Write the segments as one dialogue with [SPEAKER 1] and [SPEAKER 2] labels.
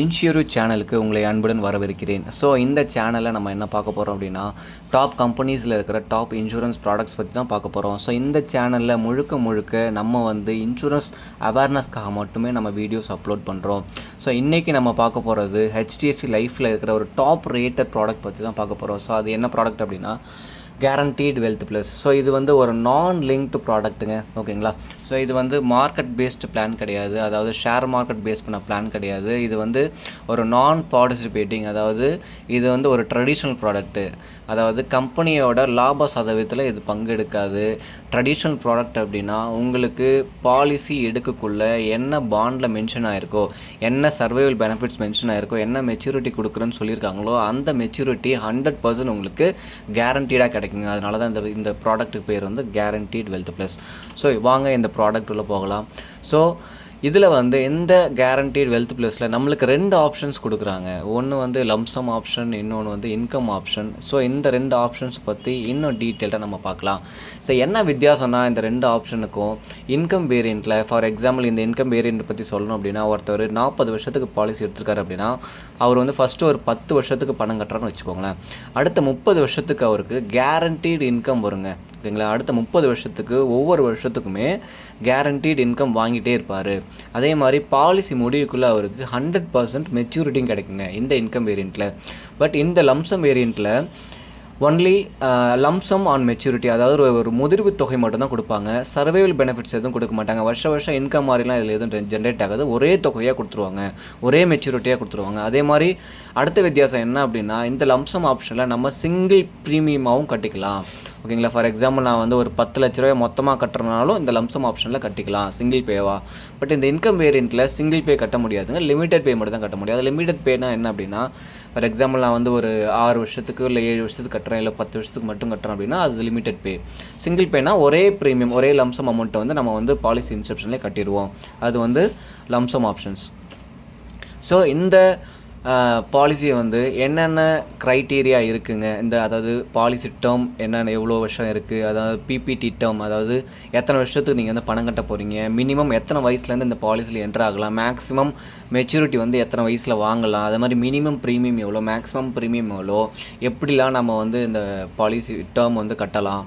[SPEAKER 1] இன்சூரு சேனலுக்கு உங்களை அன்புடன் வரவேற்கிறேன். ஸோ இந்த சேனலில் நம்ம என்ன பார்க்க போகிறோம் அப்படின்னா, டாப் கம்பெனிஸில் இருக்கிற டாப் இன்சூரன்ஸ் ப்ராடக்ட்ஸ் பற்றி தான் பார்க்க போகிறோம். ஸோ இந்த சேனலில் முழுக்க நம்ம இன்சூரன்ஸ் அவேர்னஸ்க்காக மட்டுமே நம்ம வீடியோஸ் அப்லோட் பண்ணுறோம். ஸோ இன்றைக்கி நம்ம பார்க்க போகிறது HDFC லைஃப்பில் இருக்கிற ஒரு டாப் ரேட்டட் ப்ராடக்ட் பற்றி தான் பார்க்க போகிறோம். ஸோ அது என்ன ப்ராடக்ட் அப்படின்னா கேரண்டீட் வெல்த் ப்ளஸ். ஸோ இது ஒரு நான் லிங்க்டு ப்ராடக்ட்டுங்க, ஓகேங்களா. ஸோ இது மார்க்கெட் பேஸ்டு பிளான் கிடையாது, அதாவது ஷேர் மார்க்கெட் பேஸ் பண்ண பிளான் கிடையாது. இது ஒரு நான் பார்ட்டிசிபேட்டிங், அதாவது இது ஒரு ட்ரெடிஷ்னல் ப்ராடக்ட்டு, அதாவது கம்பெனியோட லாப சதவீதத்தில் இது பங்கெடுக்காது. ட்ரெடிஷ்னல் ப்ராடக்ட் அப்படின்னா உங்களுக்கு பாலிசி எடுக்கக்குள்ளே என்ன பாண்டில் மென்ஷன் ஆகிருக்கோ, என்ன சர்வைவல் பெனிஃபிட்ஸ் மென்ஷன் ஆகிருக்கோ, என்ன மெச்சூரிட்டி கொடுக்குறேன்னு சொல்லியிருக்காங்களோ அந்த மெச்சூரிட்டி 100% உங்களுக்கு கேரண்டீடாக கிடைக்கும். அதனால தான் இந்த ப்ராடக்ட்டுக்கு பேர் கேரண்டீட் வெல்த் ப்ளஸ். ஸோ வாங்க இந்த ப்ராடக்ட் உள்ள போகலாம். ஸோ இதில் இந்த கேரண்டீட் வெல்த் ப்ளஸில் நம்மளுக்கு 2 ஆப்ஷன்ஸ் கொடுக்குறாங்க. ஒன்று லம்சம் ஆப்ஷன், இன்னொன்று இன்கம் ஆப்ஷன். ஸோ இந்த 2 ஆப்ஷன்ஸ் பற்றி இன்னும் டீட்டெயில்டாக நம்ம பார்க்கலாம். ஸோ என்ன வித்தியாசம்னா, இந்த 2 ஆப்ஷனுக்கும் இன்கம் வேரியண்ட்டில், ஃபார் எக்ஸாம்பிள் இந்த இன்கம் வேரியண்ட் பற்றி சொல்லணும் அப்படின்னா, ஒருத்தர் 40 வருஷத்துக்கு பாலிசி எடுத்திருக்காரு அப்படின்னா அவர் ஃபஸ்ட்டு ஒரு 10 வருஷத்துக்கு பணம் கட்டுறாருன்னு வச்சுக்கோங்களேன். அடுத்த 30 வருஷத்துக்கு அவருக்கு கேரண்டீட் இன்கம் வருங்க, ஓகேங்களா. அடுத்த 30 வருஷத்துக்கு ஒவ்வொரு வருஷத்துக்குமே கேரண்டீட் இன்கம் வாங்கிட்டே இருப்பார். அதே மாதிரி பாலிசி முடிவுக்குள்ளே அவருக்கு 100% மெச்சூரிட்டியும் கிடைக்குங்க இந்த இன்கம் வேரியண்ட்டில். பட் இந்த லம்சம் வேரியண்ட்டில் ஒன்லி லம்சம் ஆன் மெச்சூரிட்டி, அதாவது ஒரு முதிர்வு தொகை மட்டும்தான் கொடுப்பாங்க. சர்வைவல் பெனிஃபிட்ஸ் எதுவும் கொடுக்க மாட்டாங்க. வருஷம் இன்கம் மாதிரிலாம் இதில் எதுவும் ஜென்ரேட் ஆகாது. ஒரே தொகையாக கொடுத்துருவாங்க, ஒரே மெச்சூரிட்டியாக கொடுத்துருவாங்க. அதே மாதிரி அடுத்த வித்தியாசம் என்ன அப்படின்னா, இந்த லம்சம் ஆப்ஷனில் நம்ம சிங்கிள் ப்ரீமியமாகவும் கட்டிக்கலாம், ஓகேங்களா. ஃபார் எக்ஸாம்பிள் நான் ஒரு 10 லட்ச ரூபாய் மொத்தமாக கட்டுறதுனாலும் இந்த லம்சம் ஆப்ஷனில் கட்டிக்கலாம், சிங்கிள் பேவா. பட் இந்த இன்கம் வேரியண்ட்டில் சிங்கிள் பே கட்ட முடியாதுங்க, லிமிடெட் பே மட்டும் தான் கட்ட முடியாது. லிமிடெட் பேனா என்ன அப்படின்னா, ஃபார் எக்ஸாம்பிள் நான் ஒரு 6 வருஷத்துக்கு இல்லை 7 வருஷத்துக்கு கட்டுறேன், இல்லை 10 வருஷத்துக்கு மட்டும் கட்டுறேன் அப்படின்னா அது லிமிடெட் பே. சிங்கிள் பேனா ஒரே ப்ரீமியம், ஒரே லம்சம் அமௌண்ட்டை நம்ம பாலிசி இன்செப்ஷன்லேயே கட்டிடுவோம். அது லம்சம் ஆப்ஷன்ஸ். ஸோ இந்த பாலிசியை என்னென்ன க்ரைட்டீரியா இருக்குங்க, அதாவது பாலிசி டேர்ம் என்னென்ன, எவ்வளோ வருஷம் இருக்குது, அதாவது பிபிடி டேர்ம், அதாவது எத்தனை வருஷத்துக்கு நீங்கள் பணம் கட்ட போகிறீங்க, மினிமம் எத்தனை வயசுலேருந்து இந்த பாலிசியில் என்ட்ரு ஆகலாம், மேக்ஸிமம் மெச்சூரிட்டி எத்தனை வயசில் வாங்கலாம், அது மாதிரி மினிமம் ப்ரீமியம் எவ்வளோ, மேக்ஸிமம் ப்ரீமியம் எவ்வளோ, எப்படிலாம் நம்ம இந்த பாலிசி டேர்ம் கட்டலாம்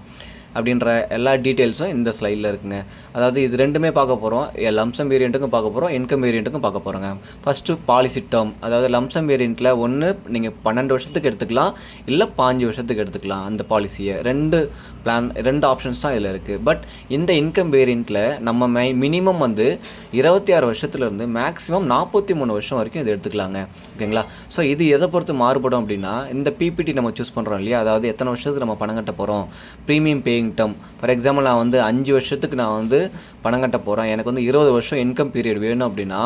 [SPEAKER 1] அப்படின்ற எல்லா டீட்டெயில்ஸும் இந்த ஸ்லைடில் இருக்குங்க. அதாவது இது ரெண்டுமே பார்க்க போகிறோம், லம்சம் வேரியண்ட்டுக்கும் பார்க்க போகிறோம், இன்கம் வேரியண்ட்டுக்கும் பார்க்க போகிறோங்க. ஃபஸ்ட்டு பாலிசி டேர்ம், அதாவது லம்சம் வேரியண்ட்டில் ஒன்று நீங்கள் 12 வருஷத்துக்கு எடுத்துக்கலாம், இல்லை 5 வருஷத்துக்கு எடுத்துக்கலாம். அந்த பாலிசியை 2 ஆப்ஷன்ஸ் தான் இதில் இருக்குது. பட் இந்த இன்கம் வேரியண்ட்டில் நம்ம மினிமம் 26 வருஷத்துலேருந்து மேக்ஸிமம் 43 வருஷம் வரைக்கும் இது எடுத்துக்கலாங்க, ஓகேங்களா. ஸோ இது எதை பொறுத்து மாறுபடும் அப்படின்னா, இந்த பிபிடி நம்ம சூஸ் பண்ணுறோம் இல்லையா, அதாவது எத்தனை வருஷத்துக்கு நம்ம பணம் கட்ட போகிறோம், premium paying term. For example நான் 5 வருஷத்துக்கு நான் பணம் கட்ட போகிறேன், எனக்கு 20 வருஷம் இன்கம் பீரியட் வேணும் அப்படின்னா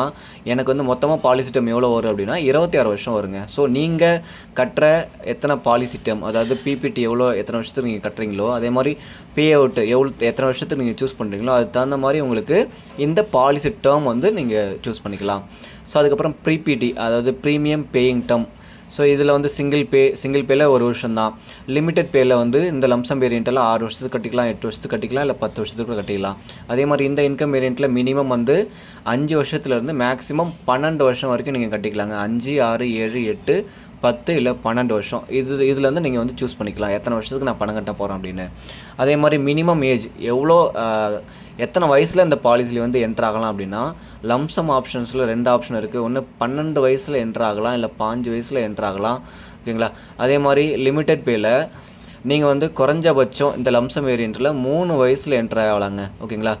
[SPEAKER 1] எனக்கு மொத்தமாக பாலிசி டேர்ம் எவ்வளோ வரும் அப்படின்னா 26 வருஷம் வருங்க. ஸோ நீங்கள் கட்டுற எத்தனை பாலிசி டேர்ம், அதாவது பிபிடி எத்தனை வருஷத்துக்கு நீங்கள் கட்டுறீங்களோ, அதே மாதிரி பே அவுட் எத்தனை வருஷத்துக்கு நீங்கள் சூஸ் பண்ணுறீங்களோ அதுக்கு தகுந்த மாதிரி உங்களுக்கு இந்த பாலிசி டேர்ம் நீங்கள் சூஸ் பண்ணிக்கலாம். ஸோ அதுக்கப்புறம் ப்ரீபிடி, அதாவது ப்ரீமியம் பேயிங் டேர்ம். ஸோ இதில் சிங்கிள் பேயில் 1 வருஷம் தான். லிமிடெட் பேயில் இந்த லம்சம் வேரியண்ட்டில் 6 வருஷத்துக்கு கட்டிக்கலாம், 8 வருஷத்துக்கு கட்டிக்கலாம், இல்லை 10 வருஷத்துக்கு கட்டிக்கலாம். அதே மாதிரி இந்த இன்கம் வேரியண்ட்டில் மினிமம் 5 வருஷத்துலேருந்து மேக்ஸிமம் 12 வருஷம் வரைக்கும் நீங்கள் கட்டிக்கலாங்க. 5, 6, 7, 8, 10 இல்லை 12 வருஷம். இதில் நீங்கள் சூஸ் பண்ணிக்கலாம் எத்தனை வருஷத்துக்கு நான் பணம் கட்ட போகிறேன் அப்படின்னு. அதே மாதிரி மினிமம் ஏஜ் எவ்வளோ, எத்தனை வயசில் இந்த பாலிசியில் என்ட்ரு ஆகலாம் அப்படின்னா, லம்சம் ஆப்ஷன்ஸில் 2 ஆப்ஷன் இருக்குது. ஒன்று 12 வயசில் என்ட்ரு ஆகலாம், இல்லை 5 வயசில் என்ட்ரு ஆகலாம், ஓகேங்களா. அதே மாதிரி லிமிடெட் பேயில் நீங்கள் குறைஞ்சபட்சம் இந்த லம்சம் வேரியண்ட்டில் 3 வயசில் என்ட்ரு ஆகலாங்க, ஓகேங்களா.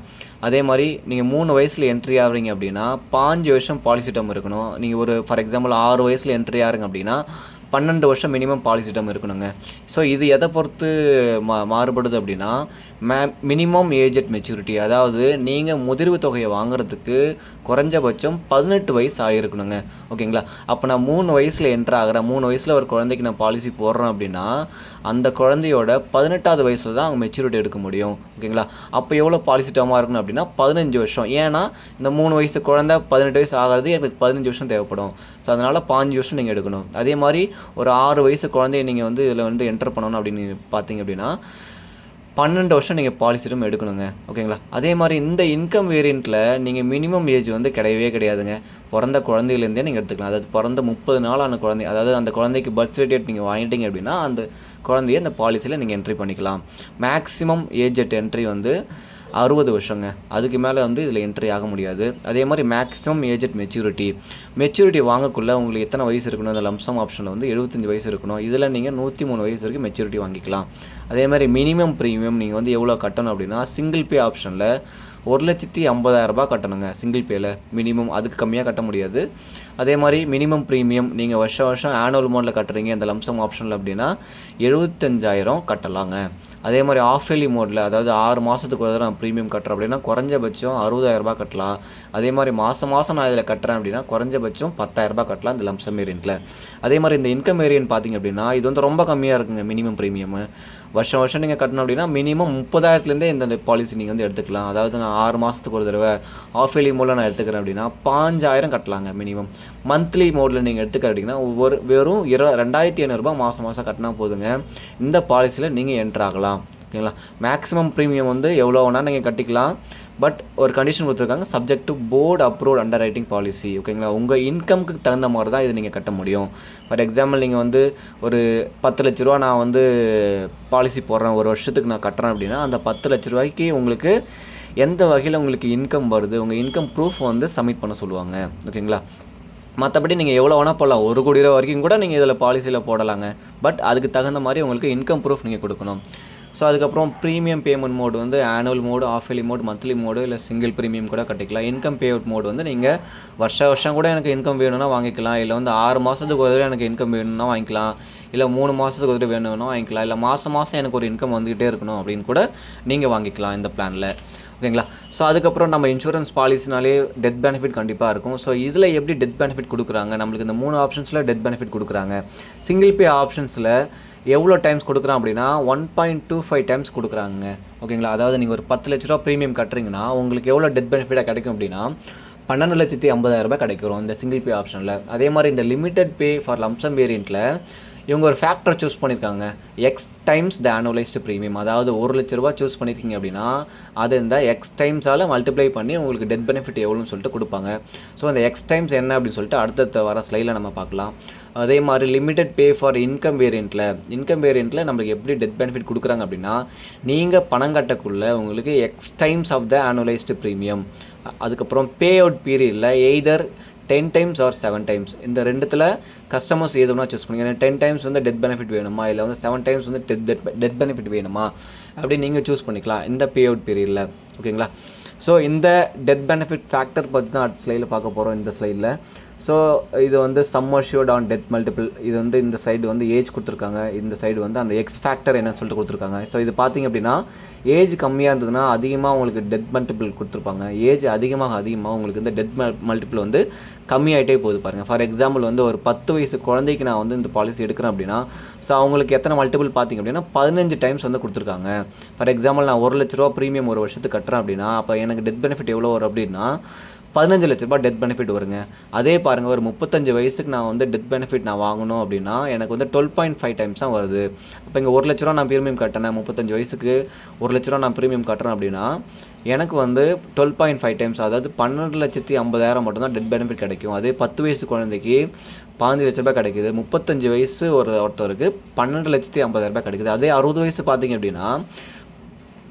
[SPEAKER 1] அதே மாதிரி நீங்கள் 3 வயசில் என்ட்ரி ஆகிறீங்க அப்படின்னா 5 வருஷம் பாலிசி டேர்ம் இருக்கணும். நீங்கள் ஃபார் எக்ஸாம்பிள் 6 வயசில் என்ட்ரி ஆகிறீங்க அப்படின்னா 12 வருஷம் மினிமம் பாலிசி டேர்ம் இருக்கணுங்க. ஸோ இது எதை பொறுத்து மாறுபடுது அப்படின்னா, மினிமம் ஏஜ் அட் மெச்சூரிட்டி, அதாவது நீங்கள் முதிர்வு தொகையை வாங்குறதுக்கு குறைஞ்சபட்சம் 18 வயசு ஆகிருக்கணுங்க, ஓகேங்களா. அப்போ நான் 3 வயசில் என்ட்ரு ஆகிறேன், 3 வயசில் ஒரு குழந்தைக்கு நான் பாலிசி போடுறேன் அப்படின்னா அந்த குழந்தையோட 18வது வயசில் தான் அவங்க மெச்சூரிட்டி எடுக்க முடியும், ஓகேங்களா. அப்போ எவ்வளோ பாலிசி டேர்மாக இருக்கணும் அப்படின்னா 15 வருஷம். ஏன்னா இந்த 3 வயசு குழந்தை 18 வயசு ஆகிறது எனக்கு 15 வருஷம் தேவைப்படும். ஸோ அதனால் 5 வருஷம் நீங்கள் எடுக்கணும். அதே மாதிரி ஒரு 6 வயசு குழந்தைய நீங்கள் இதில் என்டர் பண்ணணும் அப்படின்னு பார்த்தீங்க அப்படின்னா 12 வருஷம் நீங்கள் பாலிசி டேர்ம் எடுக்கணுங்க. ஓகேங்களா? அதே மாதிரி இந்த இன்கம் வேரியண்ட்டில் நீங்கள் மினிமம் ஏஜ் வந்து கிடையவே கிடையாதுங்க. பிறந்த குழந்தையிலேருந்தே நீங்கள் எடுத்துக்கலாம். அதாவது பிறந்த 30 நாளான குழந்தை, அதாவது அந்த குழந்தைக்கு பர்த் சர்டிஃபிகேட் நீங்கள் வாங்கிட்டீங்க அப்படின்னா அந்த குழந்தைய அந்த பாலிசியில் நீங்கள் என்ட்ரி பண்ணிக்கலாம். மேக்ஸிமம் ஏஜ் அட் என்ட்ரி வந்து 60 வருஷங்க. அதுக்கு மேலே வந்து இதில் என்ட்ரி ஆக முடியாது. அதே மாதிரி மேக்ஸிமம் ஏஜ் அட் மெச்சூரிட்டி வாங்கக்குள்ளே உங்களுக்கு எத்தனை வயசு இருக்கணும், இந்த லம்சம் ஆப்ஷனில் வந்து 75 வயசு இருக்கணும். இதில் நீங்கள் 103 வயசு வரைக்கும் மெச்சூரிட்டி வாங்கிக்கலாம். அதே மாதிரி மினிமம் ப்ரீமியம் நீங்கள் வந்து எவ்வளோ கட்டணும் அப்படின்னா சிங்கிள் பே ஆப்ஷனில் 1,50,000 கட்டணுங்க. சிங்கிள் பேயில் மினிமம், அதுக்கு கம்மியாக கட்ட முடியாது. அதே மாதிரி மினிமம் ப்ரீமியம் நீங்கள் வருஷம் ஆனுவல் மோடில் கட்டுறீங்க இந்த லம்சம் ஆப்ஷனில் அப்படின்னா 75,000 கட்டலாங்க. அதே மாதிரி ஆஃப் இயர்லி மோடில், அதாவது 6 மாதத்துக்கு ஒரு தடவை நான் ப்ரீமியம் கட்டுறேன் அப்படின்னா குறைஞ்சபட்சம் 60,000 கட்டலாம். அதே மாதிரி மாதம் நான் இதில் கட்டுறேன் அப்படின்னா குறைஞ்சபட்சம் 10,000 கட்டலாம் இந்த லம்சம் வேரியண்ட்டில். அதே மாதிரி இந்த இன்கம் வேரியன்ட் பார்த்திங்க அப்படின்னா இது வந்து ரொம்ப கம்மியாக இருக்குங்க. மினிமம் ப்ரீமியம் வருஷம் நீங்கள் கட்டணும் அப்படின்னா மினிமம் 30,000லேருந்தே இந்த பாலிசி நீங்கள் வந்து எடுத்துக்கலாம். அதாவது நான் 6 மாதத்துக்கு ஒரு தடவை ஆஃப் இயர்லி மோடில் நான் எடுத்துக்கிறேன் அப்படின்னா 5,000 கட்டலாங்க மினிமம். மந்த்லி மோடில் நீங்கள் எடுத்துக்கிட்டிங்கன்னா வெறும் 2,500 மாதம் கட்டினா போதுங்க. இந்த பாலிசியில் நீங்கள் என்ட்ரு ஆகலாம். ஓகேங்களா? மேக்ஸிமம் ப்ரீமியம் வந்து எவ்வளோ வேணால் நீங்கள் கட்டிக்கலாம். பட் ஒரு கண்டிஷன் கொடுத்துருக்காங்க, subject to board approved under writing policy. ஓகேங்களா? உங்கள் இன்கம்க்கு தகுந்த மாதிரி தான் இது நீங்கள் கட்ட முடியும். ஃபார் எக்ஸாம்பிள் நீங்கள் வந்து ஒரு 10 லட்ச ரூபா நான் வந்து பாலிசி போடுறேன், ஒரு வருஷத்துக்கு நான் கட்டுறேன் அப்படின்னா அந்த 10 லட்ச ரூபாய்க்கு உங்களுக்கு எந்த வகையில் உங்களுக்கு இன்கம் வருது, உங்கள் இன்கம் ப்ரூஃப் வந்து சப்மிட் பண்ண சொல்லுவாங்க. ஓகேங்களா? மற்றபடி நீங்கள் எவ்வளோ வேணால் போடலாம், 1 கோடி ரூபா வரைக்கும் கூட நீங்கள் இதில் பாலிசியில் போடலாங்க. பட் அதுக்கு தகுந்த மாதிரி உங்களுக்கு இன்கம் ப்ரூஃப் நீங்கள் கொடுக்கணும். ஸோ அதுக்கப்புறம் ப்ரீமியம் பேமெண்ட் மோடு வந்து annual mode, half yearly mode, monthly mode, இல்லை சிங்கிள் ப்ரீமியம் கூட கட்டிக்கலாம். இன்கம் பே அவுட் மோடு வந்து நீங்கள் வருஷம் கூட எனக்கு இன்கம் வேணும்னா வாங்கிக்கலாம். இல்லை வந்து 6 மாதத்துக்கு ஒரு தடவை எனக்கு இன்கம் வேணும்னா வாங்கிக்கலாம். இல்லை 3 மாதத்துக்கு ஒரு தடவை வேணும்னா வாங்கிக்கலாம். இல்லை மாதம் எனக்கு ஒரு இன்கம் வந்துக்கிட்டே இருக்கணும் அப்படின்னு கூட நீங்கள் வாங்கிக்கலாம் இந்த பிளானில். ஓகேங்களா? ஸோ அதுக்கப்புறம் நம்ம இன்சூரன்ஸ் பாலிசினாலே டெத் பெனிஃபிட் கண்டிப்பாக இருக்கும். ஸோ இதில் எப்படி டெத் பெனிஃபிட் கொடுக்குறாங்க, நம்மளுக்கு இந்த 3 ஆப்ஷன்ஸில் டெத் பெனிஃபிட் கொடுக்குறாங்க. சிங்கிள் பே ஆப்ஷன்ஸில் எவ்வளோ டைம்ஸ் கொடுக்குறான் அப்படின்னா 1.25 டைம்ஸ் கொடுக்குறாங்க. ஓகேங்களா? அதாவது நீங்கள் ஒரு 10 லட்ச ரூபா ப்ரீமியம் கட்டுறீங்கன்னா உங்களுக்கு எவ்வளோ டெத் பெனிஃபிட்டாக கிடைக்கும் அப்படின்னா 12,50,000 கிடைக்கும் இந்த சிங்கிள் பே ஆப்ஷனில். அதே மாதிரி இந்த லிமிடெட் பே ஃபார் லம்சம் வேரியண்ட்டில் இவங்க ஒரு ஃபேக்டர் சூஸ் பண்ணியிருக்காங்க, X times the annualised premium. அதாவது 1 லட்ச ரூபா சூஸ் பண்ணியிருக்கீங்க அப்படின்னா அது இந்த எக்ஸ் டைம்ஸால் மல்டிப்ளை பண்ணி உங்களுக்கு டெத் பெனிஃபிட் எவ்வளோன்னு சொல்லிட்டு கொடுப்பாங்க. ஸோ அந்த எக்ஸ் டைம்ஸ் என்ன அப்படின்னு சொல்லிட்டு அடுத்த வர ஸ்லைடில் நம்ம பார்க்கலாம். அதே மாதிரி லிமிடெட் பே ஃபார் இன்கம் வேரியண்ட்டில் நம்மளுக்கு எப்படி டெத் பெனிஃபிட் கொடுக்குறாங்க அப்படின்னா நீங்கள் பணம் கட்டக்குள்ளே உங்களுக்கு x times of the annualised premium. அதுக்கப்புறம் பே அவுட் பீரியடில் எய்தர் 10 டைம்ஸ் ஆர் 7 டைம்ஸ், இந்த ரெண்டுத்தில் கஸ்டமர்ஸ் எதுனா சூஸ் பண்ணிங்க. 10 டைம்ஸ் வந்து டெத் பெனிஃபிட் வேணுமா, இல்லை வந்து 7 டைம்ஸ் வந்து டெத் பெனிஃபிட் வேணுமா அப்படின்னு நீங்கள் சூஸ் பண்ணிக்கலாம் இந்த பே அவுட் பீரியடில். ஓகேங்களா? ஸோ இந்த டெத் பெனிஃபிட் ஃபேக்டர் பற்றி தான் அடுத்த ஸ்லைடில் பார்க்க போகிறோம் இந்த ஸ்லைடில். ஸோ இது வந்து some assured on death multiple, இது வந்து இந்த சைடு வந்து ஏஜ் கொடுத்துருக்காங்க, இந்த சைடு வந்து அந்த எக்ஸ் ஃபேக்டர் என்னன்னு சொல்லிட்டு கொடுத்துருக்காங்க. ஸோ இது பார்த்திங்க அப்படின்னா ஏஜ் கம்மியாக இருந்ததுன்னா அதிகமாக உங்களுக்கு டெத் மல்டிபிள் கொடுத்துருப்பாங்க. ஏஜ் அதிகமாக உங்களுக்கு இந்த டெத் மல்டிபிள் வந்து கம்மியாகிட்டே போகுது பாருங்கள். ஃபார் எக்ஸாம்பிள் வந்து ஒரு 10 வயசு குழந்தைக்கு நான் வந்து இந்த பாலிசி எடுக்கிறேன் அப்படின்னா ஸோ அவங்களுக்கு எத்தனை மல்டிபிள் பார்த்திங்க அப்படின்னா 15 டைம்ஸ் வந்து கொடுத்துருக்காங்க. ஃபார் எக்ஸாம்பிள் நான் 1 லட்ச ரூபா ப்ரீமியம் ஒரு வருஷத்துக்கு கட்டுறேன் அப்படின்னா அப்போ எனக்கு டெத் பெனிஃபிட் எவ்வளோ வரும் அப்படின்னா 15 லட்ச ரூபா டெத் பெனிஃபிட் வருங்க. அதே பாருங்கள் ஒரு 35 வயசுக்கு நான் வந்து டெத் பெனிஃபிட் நான் வாங்கணும் அப்படின்னா எனக்கு வந்து 12.5 டைம்ஸ் தான் வருது. அப்போ இங்கே 1 லட்ச ரூபா நான் ப்ரீமியம் கட்டினேன், 35 வயசுக்கு 1 லட்ச ரூபா நான் ப்ரீமியம் கட்டுறேன் அப்படின்னா எனக்கு வந்து 12.5 டைம்ஸ், அதாவது 12,50,000 மட்டும்தான் டெத் பெனிஃபிட் கிடைக்கும். அதே 10 வயசு குழந்தைக்கு 15 லட்ச ரூபாய் கிடைக்குது, 35 வயசு ஒருத்தருக்கு 12,50,000 கிடைக்குது. அதே 60 வயசு பார்த்தீங்க அப்படின்னா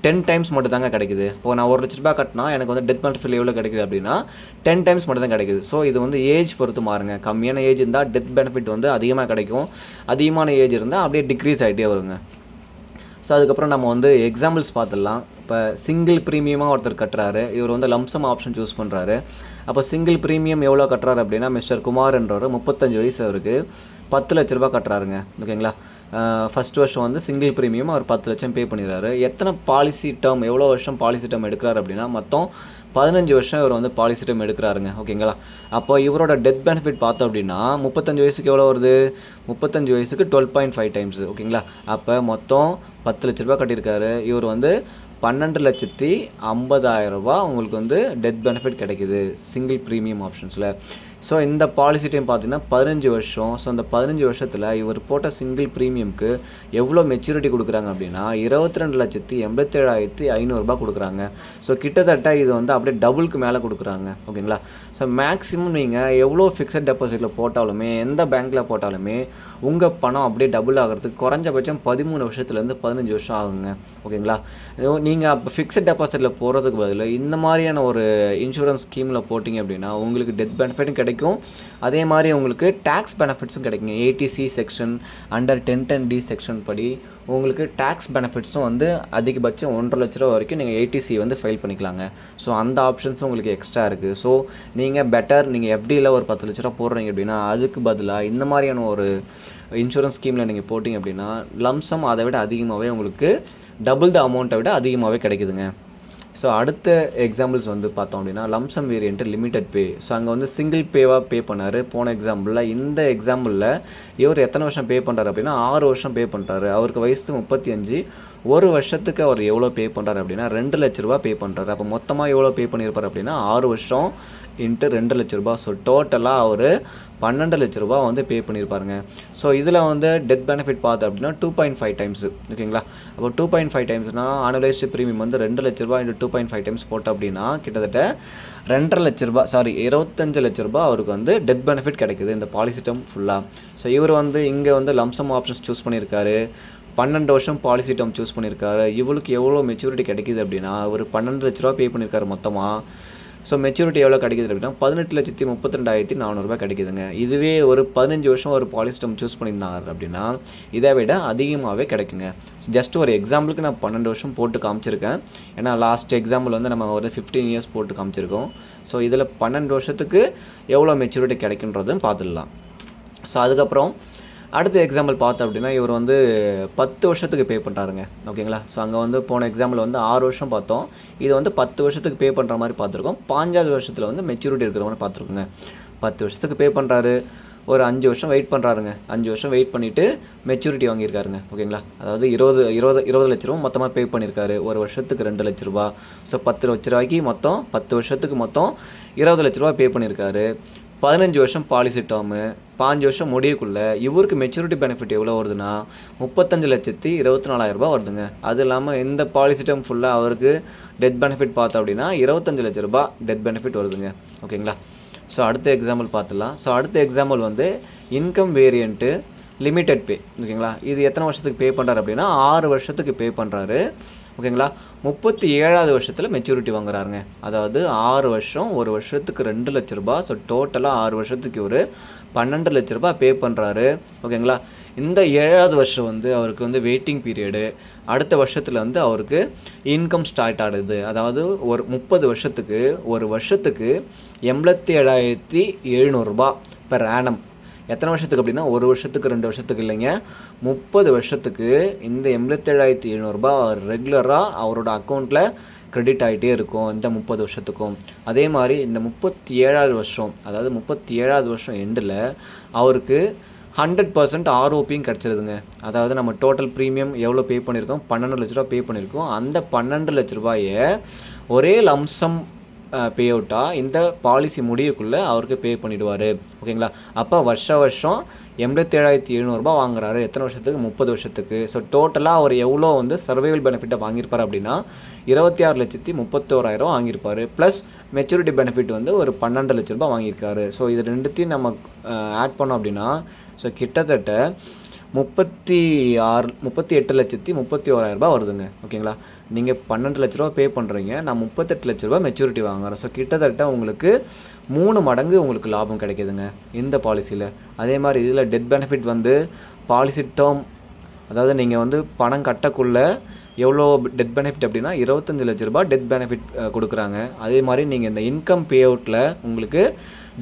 [SPEAKER 1] 10 டைம்ஸ் மட்டும் தாங்க கிடைக்குது. இப்போ நான் 1 லட்ச ரூபாய் கட்டினா எனக்கு வந்து டெத் மல்டிபிள் எவ்வளோ கிடைக்குது அப்படின்னா 10 டைம்ஸ் மட்டும் தான் கிடைக்குது. ஸோ இது வந்து ஏஜ் பொறுத்து மாறுங்க. கம்மியான ஏஜ் இருந்தால் டெத் பெனிஃபிட் வந்து அதிகமாக கிடைக்கும், அதிகமான ஏஜ் இருந்தால் அப்படியே டிக்ரீஸ் ஆகிட்டே வருங்க. ஸோ அதுக்கப்புறம் நம்ம வந்து எக்ஸாம்பிள்ஸ் பார்த்துடலாம். இப்போ சிங்கிள் ப்ரீமியமாக ஒருத்தர் கட்டுறாரு, இவர் வந்து லம்சம் ஆப்ஷன் சூஸ் பண்ணுறாரு. அப்போ சிங்கிள் ப்ரீமியம் எவ்வளோ கட்டுறாரு அப்படின்னா மிஸ்டர் குமார்ன்றவர் 35 வயசு அவருக்கு 10 லட்ச ரூபா கட்டுறாருங்க. ஓகேங்களா? ஃபஸ்ட் வருஷம் வந்து சிங்கிள் ப்ரீமியம் அவர் 10 லட்சம் பே பண்ணிடுறாரு. எத்தனை பாலிசி டேர்ம், எவ்வளோ வருஷம் பாலிசி டேர்ம் எடுக்கிறாரு அப்படின்னா மொத்தம் 15 வருஷம் இவர் வந்து பாலிசி டேர்ம் எடுக்கிறாருங்க. ஓகேங்களா? அப்போ இவரோட டெத் பெனிஃபிட் பார்த்தோம் அப்படின்னா 35 வயசுக்கு எவ்வளோ வருது, 35 வயசுக்கு 12.5 டைம்ஸ். ஓகேங்களா? அப்போ மொத்தம் 10 லட்ச ரூபா கட்டியிருக்காரு. இவர் வந்து 12,50,000 உங்களுக்கு வந்து டெத் பெனிஃபிட் கிடைக்குது சிங்கிள் ப்ரீமியம் ஆப்ஷன்ஸில். ஸோ இந்த பாலிசி டைம் பார்த்தீங்கன்னா 15 வருஷம். ஸோ அந்த 15 வருஷத்தில் இவர் போட்ட சிங்கிள் ப்ரீமியம்க்கு எவ்வளோ மெச்சூரிட்டி கொடுக்குறாங்க அப்படின்னா 22,87,500 கொடுக்குறாங்க. ஸோ கிட்டத்தட்ட இது வந்து அப்படியே டபுளுக்கு மேலே கொடுக்குறாங்க. ஓகேங்களா. ஸோ மேக்ஸிமம் நீங்கள் எவ்வளோ ஃபிக்ஸட் டெபாசிட்டில் போட்டாலுமே எந்த பேங்க்கில் போட்டாலுமே உங்கள் பணம் அப்படியே டபுள் ஆகிறதுக்கு குறைஞ்சபட்சம் 13 வருஷத்துலேருந்து 15 வருஷம் ஆகுங்க. ஓகேங்களா. நீங்கள் அப்போ ஃபிக்ஸட் டெபாசிட்டில் போகிறதுக்கு பதில் இந்த மாதிரியான ஒரு இன்சூரன்ஸ் ஸ்கீமில் போட்டிங்க அப்படின்னா உங்களுக்கு டெத் பெனிஃபிட்டும் கிடைக்கும், அதே மாதிரி உங்களுக்கு டேக்ஸ் பெனிஃபிட்ஸும் கிடைக்குங்க. 80C section under 1010D section படி உங்களுக்கு டேக்ஸ் பெனிஃபிட்ஸும் வந்து அதிகபட்சம் 1,50,000 ரூபா வரைக்கும் நீங்கள் 80C வந்து ஃபைல் பண்ணிக்கலாங்க. ஸோ அந்த ஆப்ஷன்ஸும் உங்களுக்கு எக்ஸ்ட்ரா இருக்குது. ஸோ நீங்கள் பெட்டர் நீங்கள் எஃப்டியில் ஒரு 10 லட்ச ரூபா போடுறீங்க அப்படின்னா அதுக்கு பதிலாக இந்த மாதிரியான ஒரு இன்சூரன்ஸ் ஸ்கீமில் நீங்கள் போட்டிங்க அப்படின்னா லம்சம் அதை விட அதிகமாகவே உங்களுக்கு டபுள் த அமௌண்ட்டை விட அதிகமாகவே கிடைக்குதுங்க. ஸோ அடுத்த எக்ஸாம்பிள்ஸ் வந்து பார்த்தோம் அப்படின்னா லம்சம் வேரியன்ட் லிமிடெட் பே. ஸோ அங்கே வந்து சிங்கிள் பேவாக பே பண்ணார் போன எக்ஸாம்பிளில். இந்த எக்ஸாம்பிளில் இவர் எத்தனை வருஷம் பே பண்ணுறாரு அப்படின்னா 6 வருஷம் பே பண்ணுறாரு. அவருக்கு வயசு 35. ஒரு வருஷத்துக்கு அவர் எவ்வளோ பே பண்ணுறாரு அப்படின்னா 2 லட்ச ரூபா பே பண்ணுறாரு. அப்போ மொத்தமாக எவ்வளோ பே பண்ணியிருப்பார் அப்படின்னா 6 வருஷம் இன்ட்டு 2 லட்ச ரூபா. ஸோ டோட்டலாக அவர் 12 லட்ச ரூபா வந்து பே பண்ணியிருப்பாருங்க. ஸோ இதில் வந்து டெத் பெனிஃபிட் பார்த்து அப்படின்னா 2.5 டைம்ஸ். ஓகேங்களா. அப்போ 2.5 டைம்ஸ்னால் ஆனுவலைஸ்டு ப்ரீமியம் வந்து 2 லட்ச ரூபா இன்ட்டு 2.5 டைம்ஸ் போட்டோம் அப்படின்னா கிட்டத்தட்ட 2.5 லட்ச ரூபா 25 லட்ச ரூபா அவருக்கு வந்து டெத் பெனிஃபிட் கிடைக்குது இந்த பாலிசி டேர்ம் ஃபுல்லாக. ஸோ இவர் வந்து இங்கே வந்து லம்சம் ஆப்ஷன்ஸ் சூஸ் பண்ணியிருக்காரு, 12 வருஷம் பாலிசி டேர்ம் சூஸ் பண்ணியிருக்காரு. இவளுக்கு எவ்வளோ மெச்சூரிட்டி கிடைக்குது அப்படின்னா ஒரு 12 லட்ச ரூபா பே பண்ணியிருக்காரு மொத்தமாக. ஸோ மெச்சூரிட்டி எவ்வளோ கிடைக்குது அப்படின்னா 18,32,400 கிடைக்குதுங்க. இதுவே ஒரு 15 வருஷம் ஒரு பாலிசி டேர்ம் சூஸ் பண்ணியிருந்தாங்க அப்படின்னா இதை விட அதிகமாகவே கிடைக்குங்க. ஜஸ்ட் ஒரு எக்ஸாம்பிளுக்கு நான் 12 வருஷம் போட்டு காமிச்சிருக்கேன். ஏன்னா லாஸ்ட் எக்ஸாம்பிள் வந்து நம்ம ஒரு 15 இயர்ஸ் போட்டு காமிச்சிருக்கோம். ஸோ இதில் 12 வருஷத்துக்கு எவ்வளோ மெச்சூரிட்டி கிடைக்குன்றதும் பார்த்துடலாம். ஸோ அதுக்கப்புறம் அடுத்த எக்ஸாம்பிள் பார்த்தோம் அப்படின்னா இவர் வந்து 10 வருஷத்துக்கு பே பண்ணுறாருங்க. ஓகேங்களா. ஸோ அங்கே வந்து போன எக்ஸாம்பிள் வந்து 6 வருஷம் பார்த்தோம். இது வந்து 10 வருஷத்துக்கு பே பண்ணுற மாதிரி பார்த்துருக்கோம். 15 வருஷத்தில் வந்து மெச்சூரிட்டி இருக்கிற மாதிரி பார்த்துருக்கோங்க. 10 வருஷத்துக்கு பே பண்ணுறாரு, ஒரு 5 வருஷம் வெயிட் பண்ணுறாருங்க. 5 வருஷம் வெயிட் பண்ணிவிட்டு மெச்சூரிட்டி வாங்கியிருக்காருங்க. ஓகேங்களா. அதாவது 20 லட்ச ரூபா மொத்தமாக பே பண்ணியிருக்காரு. ஒரு வருஷத்துக்கு 2 லட்ச ரூபா. ஸோ 10 லட்ச ரூபாய்க்கு மொத்தம் 10 வருஷத்துக்கு மொத்தம் 20 லட்ச ரூபா பே பண்ணியிருக்காரு. 15 வருஷம் பாலிசி டேர்மு. 5 வருஷம் முடியக்குள்ளே இவருக்கு மெச்சூரிட்டி பெனிஃபிட் எவ்வளோ வருதுன்னா 35,24,000 ரூபா வருதுங்க. அது இல்லாமல் இந்த பாலிசி டேர்ம் ஃபுல்லாக அவருக்கு டெத் பெனிஃபிட் பார்த்தோம் அப்படின்னா 25 லட்ச ரூபா டெத் பெனிஃபிட் வருதுங்க. ஓகேங்களா. ஸோ அடுத்த எக்ஸாம்பிள் பார்த்துடலாம். ஸோ அடுத்த எக்ஸாம்பிள் வந்து இன்கம் வேரியண்ட்டு லிமிடெட் பே. ஓகேங்களா. இது எத்தனை வருஷத்துக்கு பே பண்ணுறாரு அப்படின்னா 6 வருஷத்துக்கு பே பண்ணுறாரு. ஓகேங்களா. 37வது வருஷத்தில் மெச்சூரிட்டி வாங்குறாருங்க. அதாவது 6 வருஷம், ஒரு வருஷத்துக்கு 2 லட்ச ரூபா. ஸோ டோட்டலாக 6 வருஷத்துக்கு ஒரு 12 லட்ச ரூபா பே பண்ணுறாரு. ஓகேங்களா. இந்த 7வது வருஷம் வந்து அவருக்கு வந்து வெயிட்டிங் பீரியடு. அடுத்த வருஷத்தில் வந்து அவருக்கு இன்கம் ஸ்டார்ட் ஆகுது. அதாவது ஒரு 30 வருஷத்துக்கு ஒரு வருஷத்துக்கு 87,700 ரூபா பெர் ஆனம். எத்தனை வருஷத்துக்கு அப்படின்னா ஒரு வருஷத்துக்கு 2 வருஷத்துக்கு இல்லைங்க, 30 வருஷத்துக்கு இந்த 87,700 ரூபா ரெகுலராக அவரோட அக்கௌண்ட்டில் கிரெடிட் ஆகிட்டே இருக்கும் இந்த 30 வருஷத்துக்கும். அதே மாதிரி இந்த 37வது வருஷம், அதாவது 37வது வருஷம் எண்டில் அவருக்கு 100% ஆர்ஓபியும் கிடச்சிருதுங்க. அதாவது நம்ம டோட்டல் ப்ரீமியம் எவ்வளோ பே பண்ணியிருக்கோம், 12 லட்ச ரூபா பே பண்ணியிருக்கோம். அந்த 12 லட்ச ரூபாயை ஒரே லம்சம் பே அவுட்டாக இந்த பாலிசி முடியக்குள்ளே அவருக்கு பே பண்ணிவிடுவார். ஓகேங்களா. அப்போ வருஷம் 87,700 ரூபா வாங்குறாரு. எத்தனை வருஷத்துக்கு, 30 வருஷத்துக்கு. ஸோ டோட்டலாக அவர் எவ்வளோ வந்து சர்வைவல் பெனிஃபிட்டை வாங்கியிருப்பார் அப்படின்னா 26,31,000 வாங்கியிருப்பார். ப்ளஸ் மெச்சூரிட்டி பெனிஃபிட் வந்து ஒரு 12 லட்ச ரூபா வாங்கியிருக்காரு. ஸோ இது ரெண்டுத்தையும் நம்ம ஆட் பண்ணோம் அப்படின்னா ஸோ கிட்டத்தட்ட 38,31,000 ரூபா வருதுங்க. ஓகேங்களா. நீங்கள் 12 லட்ச ரூபா பே பண்ணுறீங்க, நான் 38 லட்ச ரூபா மெச்சூரிட்டி வாங்குறேன். ஸோ கிட்டத்தட்ட உங்களுக்கு 3 மடங்கு உங்களுக்கு லாபம் கிடைக்குதுங்க இந்த பாலிசியில். அதே மாதிரி இதில் டெத் பெனிஃபிட் வந்து பாலிசி டேர்ம், அதாவது நீங்கள் வந்து பணம் கட்டக்குள்ளே எவ்வளோ டெத் பெனிஃபிட் அப்படின்னா 25 லட்ச ரூபா டெத் பெனிஃபிட் கொடுக்குறாங்க. அதே மாதிரி நீங்கள் இந்த இன்கம் பே அவுட்டில் உங்களுக்கு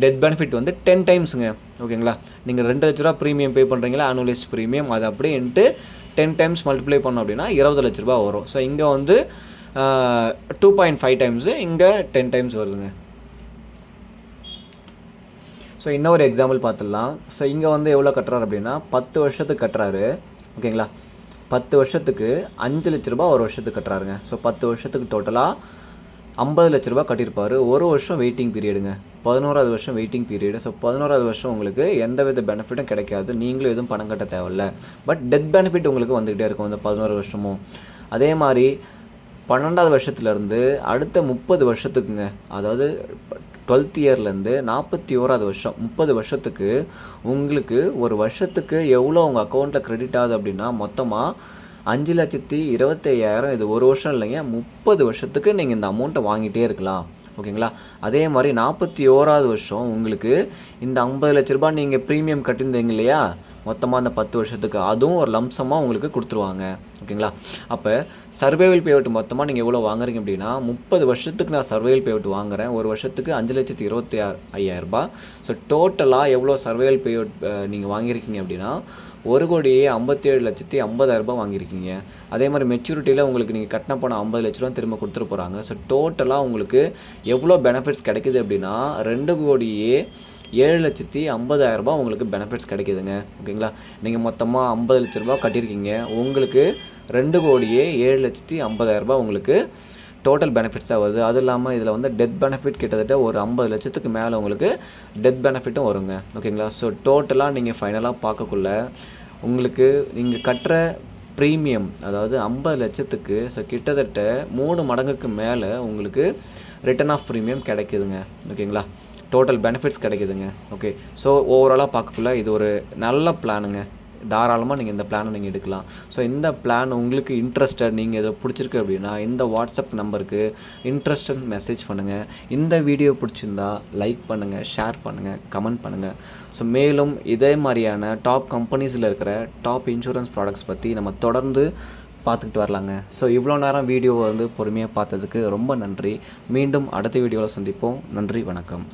[SPEAKER 1] டெத் பெனிஃபிட் வந்து 10 டைம்ஸுங்க. ஓகேங்களா. நீங்கள் 2 லட்ச ரூபா ப்ரீமியம் பே பண்ணுறீங்களா, ஆனுவலைஸ்ட் ப்ரீமியம், அது அப்படியே இன்ட்டு 10 டைம்ஸ் மல்டிப்ளை பண்ணோம் அப்படின்னா 20 லட்ச ரூபா வரும். ஸோ இங்கே வந்து 2.5 டைம்ஸு, இங்கே 10 டைம்ஸ் வருதுங்க. ஸோ இன்னொரு எக்ஸாம்பிள் பார்த்துடலாம். ஸோ இங்கே வந்து எவ்வளோ கட்டுறாரு அப்படின்னா 10 வருஷத்துக்கு கட்டுறாரு. ஓகேங்களா. 10 வருஷத்துக்கு 5 லட்ச ரூபா ஒரு வருஷத்துக்கு கட்டுறாருங்க. ஸோ 10 வருஷத்துக்கு டோட்டலாக 50 லட்ச ரூபா கட்டியிருப்பார். ஒரு வருஷம் வெயிட்டிங் பீரியடுங்க. 11வது வருஷம் வெயிட்டிங் பீரியடு. ஸோ 11வது வருஷம் உங்களுக்கு எந்தவித பெனிஃபிட்டும் கிடைக்காது. நீங்களும் எதுவும் பணம் கட்ட தேவையில்ல. பட் டெத் பெனிஃபிட் உங்களுக்கு வந்துக்கிட்டே இருக்கும் இந்த 11 வருஷமும். அதே மாதிரி 12வது வருஷத்துலேருந்து அடுத்த 30 வருஷத்துக்குங்க, அதாவது 12th இயர்லேருந்து 41வது வருஷம் 30 வருஷத்துக்கு உங்களுக்கு ஒரு வருஷத்துக்கு எவ்வளோ உங்கள் அக்கௌண்ட்டில் கிரெடிட் ஆகுது அப்படின்னா மொத்தமாக 5,25,000. இது ஒரு வருஷம் இல்லைங்க, 30 வருஷத்துக்கு நீங்கள் இந்த அமௌண்ட்டை வாங்கிட்டே இருக்கலாம். ஓகேங்களா? அதே மாதிரி 41வது வருஷம் உங்களுக்கு இந்த 50 லட்ச ரூபாய் நீங்கள் ப்ரீமியம் கட்டியிருந்தீங்க இல்லையா, மொத்தமாக அந்த 10 வருஷத்துக்கு அதுவும் ஒரு லம்சமாக உங்களுக்கு கொடுத்துருவாங்க. ஓகேங்களா? அப்போ சர்வைவல் பேஅவுட் மொத்தமாக நீங்கள் எவ்வளோ வாங்குறீங்க அப்படின்னா 30 வருஷத்துக்கு நான் சர்வைவல் பேஅவுட் வாங்குகிறேன். ஒரு வருஷத்துக்கு 5,26,500 ஸோ டோட்டலாக எவ்வளோ சர்வைவல் பேஅவுட் நீங்கள் வாங்கியிருக்கீங்க அப்படின்னா 1,57,50,000 வாங்கியிருக்கீங்க. அதே மாதிரி மெச்சூரிட்டியில் உங்களுக்கு நீங்கள் கட்டின பணம் 50 லட்ச ரூபா திரும்ப கொடுத்துட்டு போகிறாங்க. ஸோ டோட்டலாக உங்களுக்கு எவ்வளோ பெனிஃபிட்ஸ் கிடைக்குது அப்படின்னா 2,07,50,000 உங்களுக்கு பெனிஃபிட்ஸ் கிடைக்குதுங்க. ஓகேங்களா? நீங்கள் மொத்தமாக 50 லட்ச ரூபா கட்டியிருக்கீங்க, உங்களுக்கு 2,07,50,000 உங்களுக்கு டோட்டல் பெனிஃபிட்ஸாக வருது. அதுவும் இல்லாமல் இதில் வந்து டெத் பெனிஃபிட் கிட்டத்தட்ட ஒரு 50 லட்சத்துக்கு மேலே உங்களுக்கு டெத் பெனிஃபிட்டும் வருங்க. ஓகேங்களா? ஸோ டோட்டலாக நீங்கள் ஃபைனலாக பார்க்கக்குள்ள உங்களுக்கு நீங்கள் கட்டுற ப்ரீமியம், அதாவது 50 லட்சத்துக்கு ஸோ கிட்டத்தட்ட 3 மடங்குக்கு மேலே உங்களுக்கு ரிட்டர்ன் ஆஃப் ப்ரீமியம் கிடைக்குதுங்க. ஓகேங்களா? டோட்டல் பெனிஃபிட்ஸ் கிடைக்குதுங்க. ஓகே, ஸோ ஓவராலாக பார்க்கக்குள்ள இது ஒரு நல்ல பிளானுங்க. தாராளமாக நீங்கள் இந்த பிளானை நீங்கள் எடுக்கலாம். ஸோ இந்த பிளான் உங்களுக்கு இன்ட்ரெஸ்டட், நீங்கள் இதை பிடிச்சிருக்கு அப்படின்னா இந்த வாட்ஸ்அப் நம்பருக்கு இன்ட்ரெஸ்டட் மெசேஜ் பண்ணுங்கள். இந்த வீடியோ பிடிச்சிருந்தா லைக் பண்ணுங்கள், ஷேர் பண்ணுங்கள், கமெண்ட் பண்ணுங்கள். ஸோ மேலும் இதே மாதிரியான டாப் கம்பெனிஸில் இருக்கிற டாப் இன்சூரன்ஸ் ப்ராடக்ட்ஸ் பற்றி நம்ம தொடர்ந்து பார்த்துக்கிட்டு வரலாங்க. ஸோ இவ்வளோ நேரம் வீடியோவை வந்து பொறுமையாக பார்த்ததுக்கு ரொம்ப நன்றி. மீண்டும் அடுத்த வீடியோவில் சந்திப்போம். நன்றி, வணக்கம்.